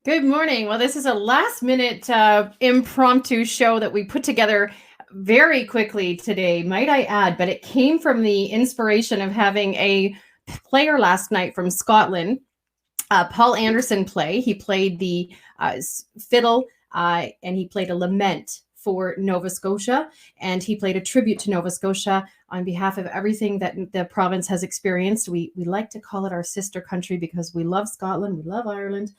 Good morning. Well, this is a last minute impromptu show that we put together very quickly today, might I add, but it came from the inspiration of having a player last night from Scotland, Paul Anderson, play. He played the fiddle and he played a lament for Nova Scotia, and he played a tribute to Nova Scotia on behalf of everything that the province has experienced. We like to call it our sister country because we love Scotland, we love Ireland.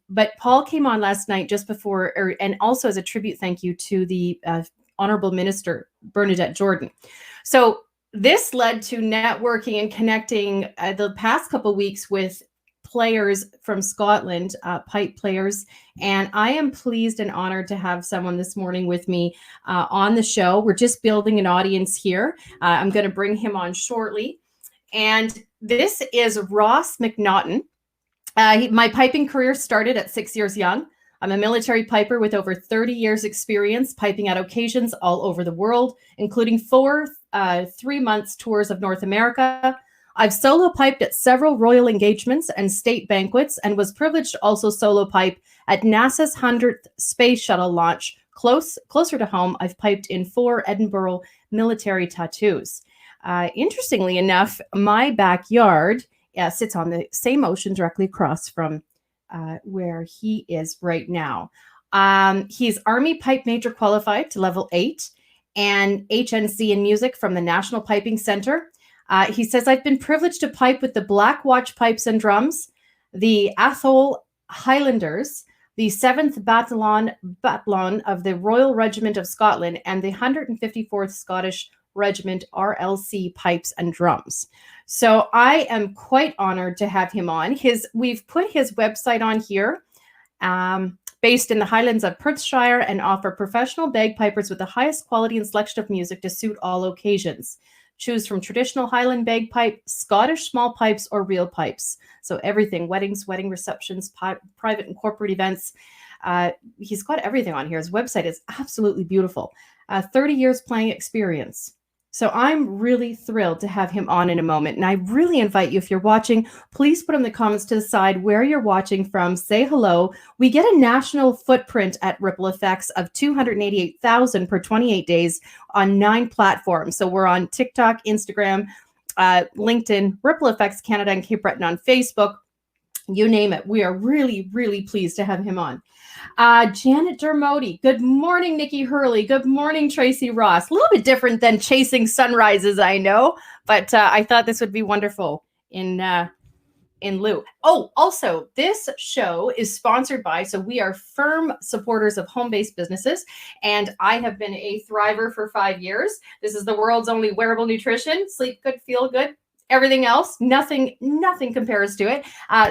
But Paul came on last night just before, and also as a tribute thank you to the Honorable Minister Bernadette Jordan. So this led to networking and connecting the past couple weeks with players from Scotland, pipe players. And I am pleased and honored to have someone this morning with me on the show. We're just building an audience here. I'm going to bring him on shortly. And this is Ross McNaughton. My piping career started at 6 years young. I'm a military piper with over 30 years experience piping at occasions all over the world, including 3 months tours of North America. I've solo piped at several royal engagements and state banquets, and was privileged to also solo pipe at NASA's 100th space shuttle launch. Closer to home, I've piped in 4 Edinburgh military tattoos. Interestingly enough, my backyard sits on the same ocean directly across from where he is right now. He's Army Pipe Major qualified to level 8 and HNC in music from the National Piping Center. He says, I've been privileged to pipe with the Black Watch Pipes and Drums, the Atholl Highlanders, the 7th Battalion of the Royal Regiment of Scotland, and the 154th Scottish Regiment RLC Pipes and Drums. So I am quite honored to have him on. We've put his website on here, based in the Highlands of Perthshire, and offer professional bagpipers with the highest quality and selection of music to suit all occasions. Choose from traditional Highland bagpipe, Scottish small pipes, or real pipes. So everything, weddings, wedding receptions, private and corporate events. He's got everything on here. His website is absolutely beautiful. 30 years playing experience. So I'm really thrilled to have him on in a moment. And I really invite you, if you're watching, please put in the comments to the side where you're watching from. Say hello. We get a national footprint at Ripple Effects of 288,000 per 28 days on 9 platforms. So we're on TikTok, Instagram, LinkedIn, Ripple Effects Canada, and Cape Breton on Facebook. You name it. We are really, really pleased to have him on. Janet Dermody. Good morning, Nikki Hurley. Good morning, Tracy Ross. A little bit different than chasing sunrises, I know, but I thought this would be wonderful in lieu. Oh, also, this show is sponsored by, so we are firm supporters of home-based businesses, and I have been a thriver for 5 years. This is the world's only wearable nutrition. Sleep good, feel good. Everything else, nothing compares to it.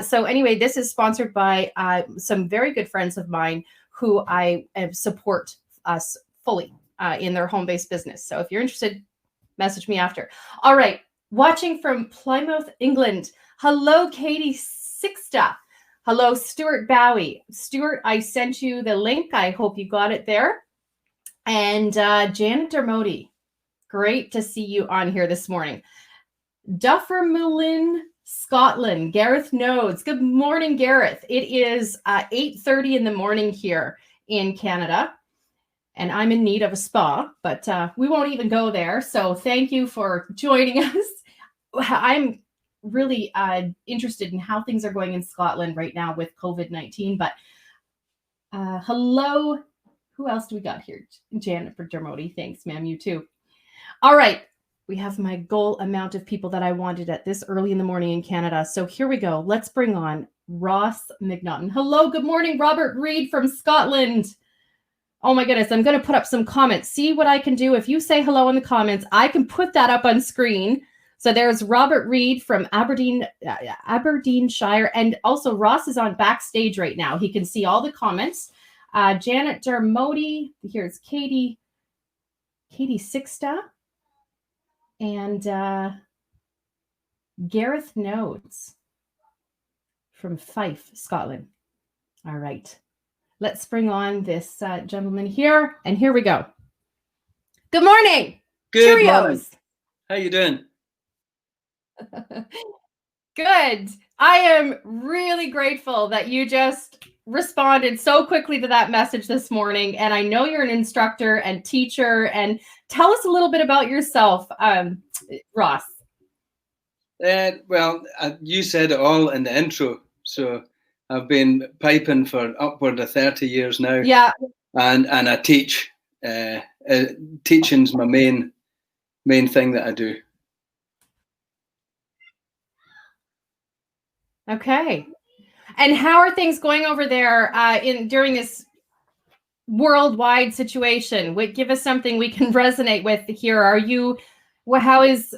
So anyway, this is sponsored by some very good friends of mine who I support us fully in their home-based business. So if you're interested, message me after. All right, watching from Plymouth, England. Hello, Katie Sixta. Hello, Stuart Bowie. Stuart, I sent you the link. I hope you got it there. And Janet Dermody, great to see you on here this morning. Duffermullen, Scotland. Gareth Nodes. Good morning, Gareth. It is 8:30 in the morning here in Canada, and I'm in need of a spa, but we won't even go there. So thank you for joining us. I'm really interested in how things are going in Scotland right now with COVID-19, but hello. Who else do we got here? Janet Dermody. Thanks, ma'am. You too. All right. We have my goal amount of people that I wanted at this early in the morning in Canada. So here we go. Let's bring on Ross McNaughton. Hello, good morning, Robert Reed from Scotland. Oh my goodness, I'm going to put up some comments. See what I can do. If you say hello in the comments, I can put that up on screen. So there's Robert Reed from Aberdeenshire. And also Ross is on backstage right now. He can see all the comments. Janet Dermody. Here's Katie Sixta. And Gareth Nodes from Fife, Scotland. All right. Let's bring on this gentleman here. And here we go. Good morning. Good Cheerios. morning. How you doing? Good. I am really grateful that you just responded so quickly to that message this morning. And I know you're an instructor and teacher. And tell us a little bit about yourself, Ross. Well, you said it all in the intro. So I've been piping for upward of 30 years now. Yeah. And I teach. Teaching's my main thing that I do. Okay. And how are things going over there during this worldwide situation? Give us something we can resonate with here. Are you? How's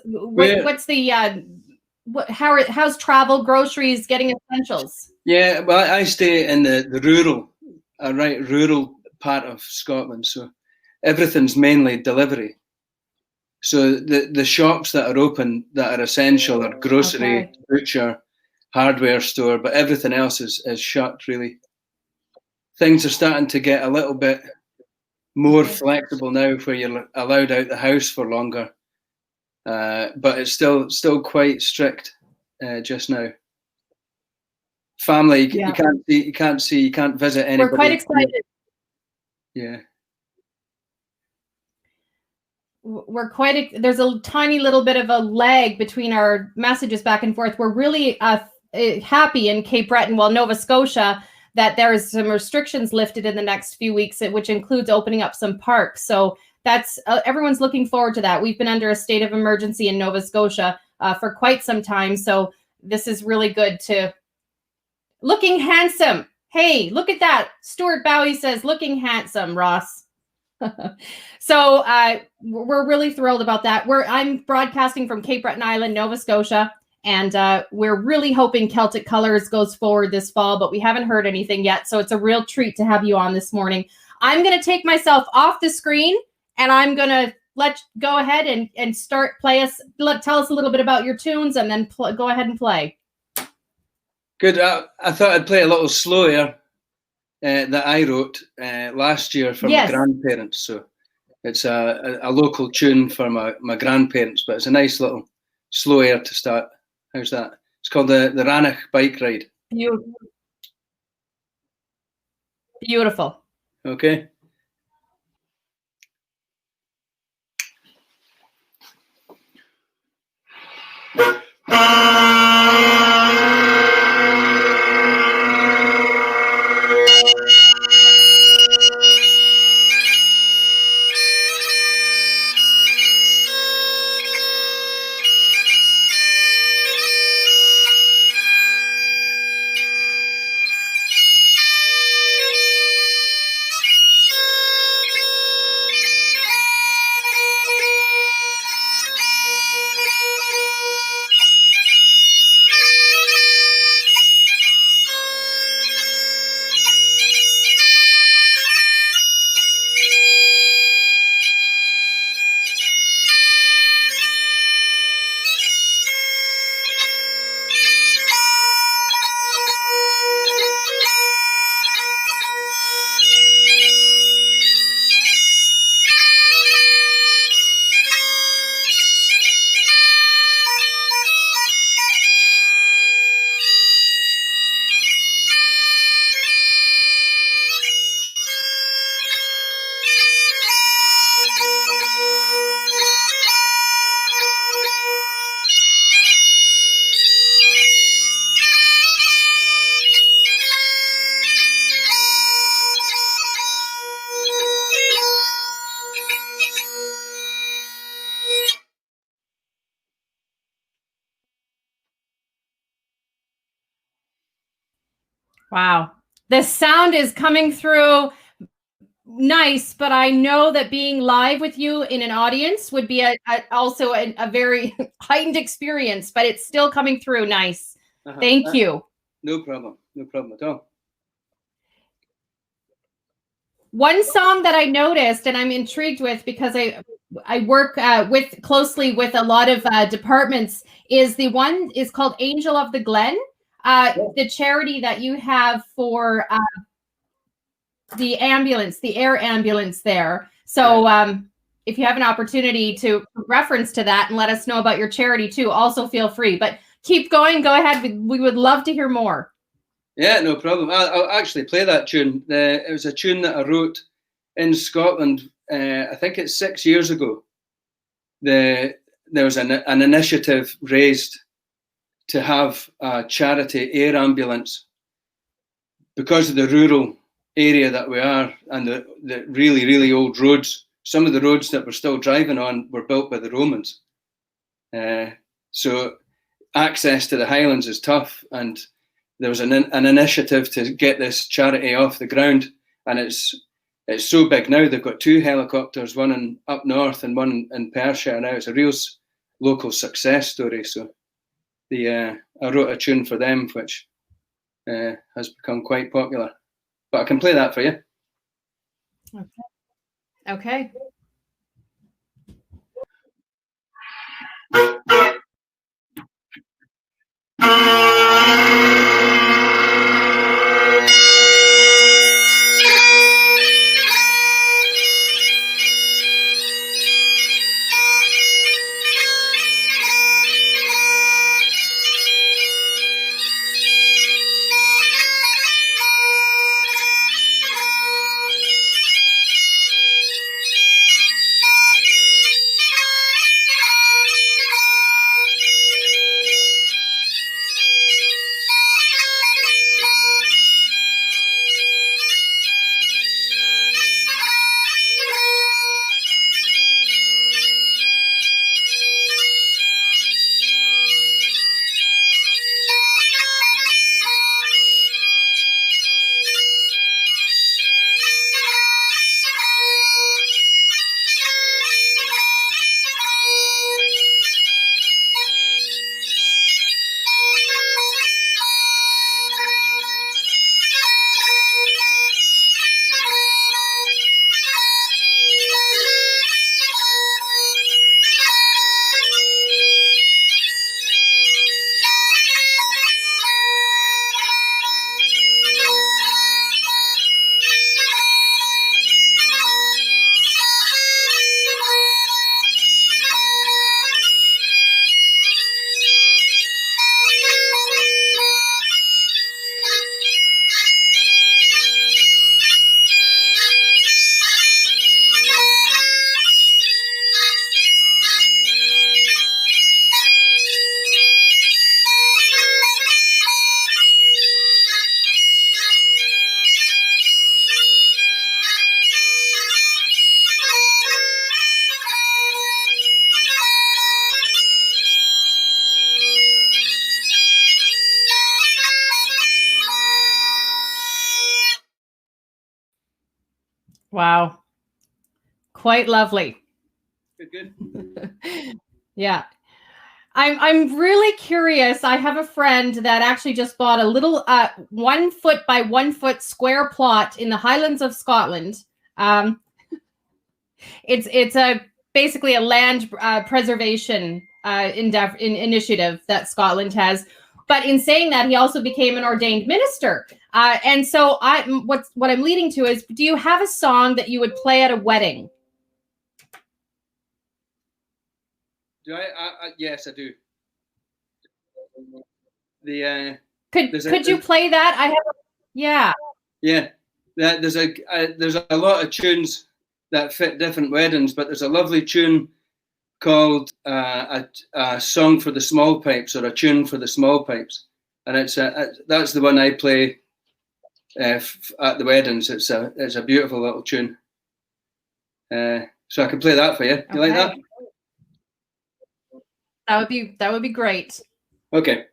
travel, groceries, getting essentials? Yeah, well, I stay in the rural part of Scotland, so everything's mainly delivery. So the shops that are open that are essential are grocery, butcher, hardware store, but everything else is shut, really. Things are starting to get a little bit more flexible now, where you're allowed out the house for longer, but it's still quite strict just now. Family, you can't visit anybody. We're quite excited. Yeah. There's a tiny little bit of a lag between our messages back and forth. We're really happy in Cape Breton, Nova Scotia, that there is some restrictions lifted in the next few weeks, which includes opening up some parks. So that's everyone's looking forward to that. We've been under a state of emergency in Nova Scotia for quite some time. So this is really good looking handsome. Hey, look at that. Stuart Bowie says, looking handsome, Ross. So we're really thrilled about that. I'm broadcasting from Cape Breton Island, Nova Scotia, and we're really hoping Celtic Colors goes forward this fall, but we haven't heard anything yet. So it's a real treat to have you on this morning. I'm going to take myself off the screen, and I'm going to go ahead and tell us a little bit about your tunes, and then go ahead and play. Good. I thought I'd play a little slower. That I wrote last year for my grandparents. So it's a local tune for my grandparents, but it's a nice little slow air to start. How's that? It's called the Ranach Bike Ride. Beautiful. Okay. Wow. The sound is coming through nice, but I know that being live with you in an audience would be also a very heightened experience, but it's still coming through nice. Thank you. No problem. No problem at all. One song that I noticed and I'm intrigued with, because I work closely with a lot of departments, is the one is called Angel of the Glen. The charity that you have for the ambulance, the air ambulance there. So if you have an opportunity to reference to that and let us know about your charity too, also feel free. But keep going. Go ahead. We would love to hear more. Yeah, no problem. I'll actually play that tune. It was a tune that I wrote in Scotland. I think it's 6 years ago. There was an initiative raised to have a charity air ambulance because of the rural area that we are and the really, really old roads. Some of the roads that we're still driving on were built by the Romans. So access to the Highlands is tough, and there was an initiative to get this charity off the ground, and it's so big now. They've got 2 helicopters, one up north and one in Perthshire now. It's a real local success story. So I wrote a tune for them, which has become quite popular. But I can play that for you. Okay. Wow. Quite lovely. Good. Yeah. I'm really curious. I have a friend that actually just bought a little 1 foot by 1 foot square plot in the Highlands of Scotland. It's a basically a land preservation initiative that Scotland has. But in saying that, he also became an ordained minister. And so what I'm leading to is, do you have a song that you would play at a wedding? Do I? Yes, I do. Could you play that? I have. Yeah. Yeah. There's a lot of tunes that fit different weddings, but there's a lovely tune called a song for the small pipes, or a tune for the small pipes, and that's the one I play at the weddings. It's a beautiful little tune. So I can play that for you. You like that? That would be great. Okay.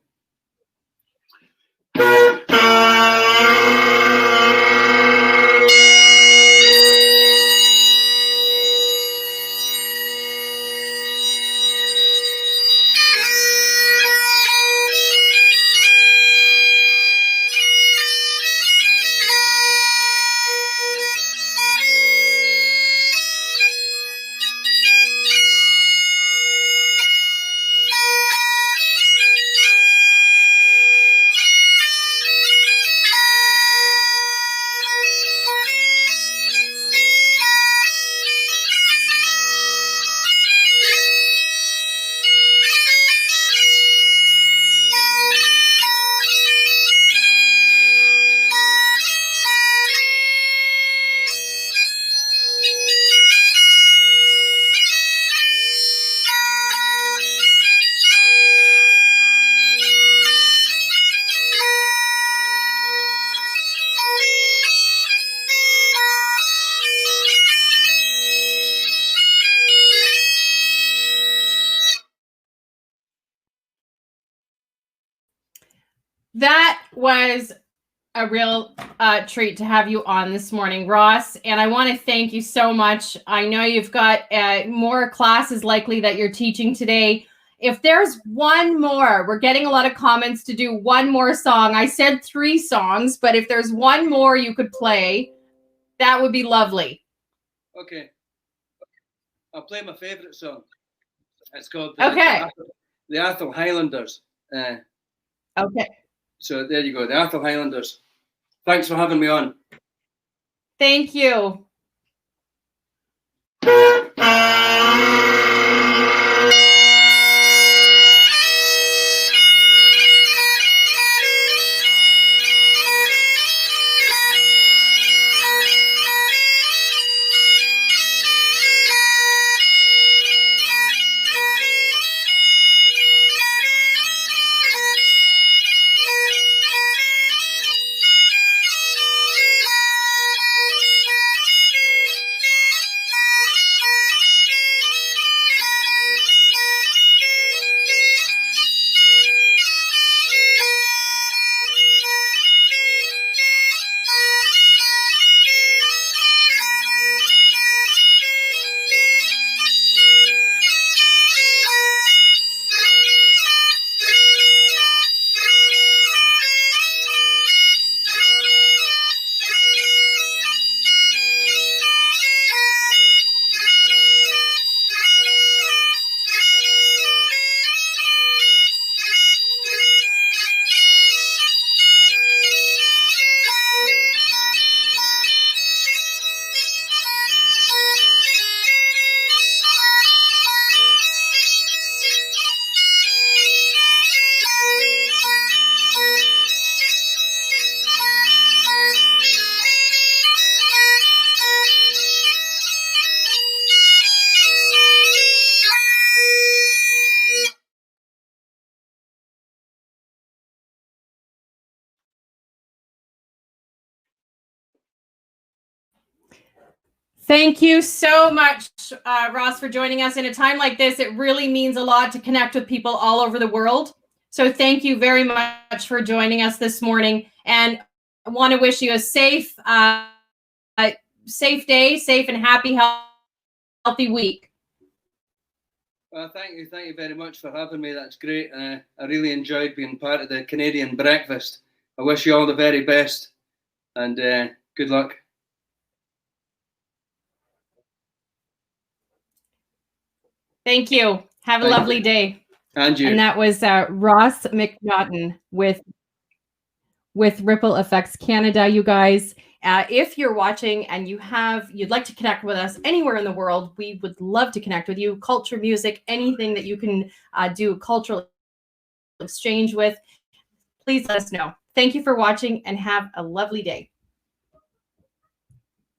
That was a real treat to have you on this morning, Ross. And I want to thank you so much. I know you've got more classes likely that you're teaching today. If there's one more, we're getting a lot of comments to do one more song. I said 3 songs, but if there's one more you could play, that would be lovely. Okay. I'll play my favourite song. It's called the Athol Highlanders. Okay. So there you go, the Athol Highlanders. Thanks for having me on. Thank you. Thank you so much, Ross, for joining us. In a time like this, it really means a lot to connect with people all over the world. So thank you very much for joining us this morning. And I want to wish you a safe day, safe and happy, healthy week. Well, thank you very much for having me. That's great. I really enjoyed being part of the Canadian breakfast. I wish you all the very best, and good luck. Thank you. Have a lovely day. And you. And that was Ross McNaughton with Ripple Effects Canada, you guys. If you're watching and you'd like to connect with us anywhere in the world, we would love to connect with you. Culture, music, anything that you can do cultural exchange with, please let us know. Thank you for watching and have a lovely day.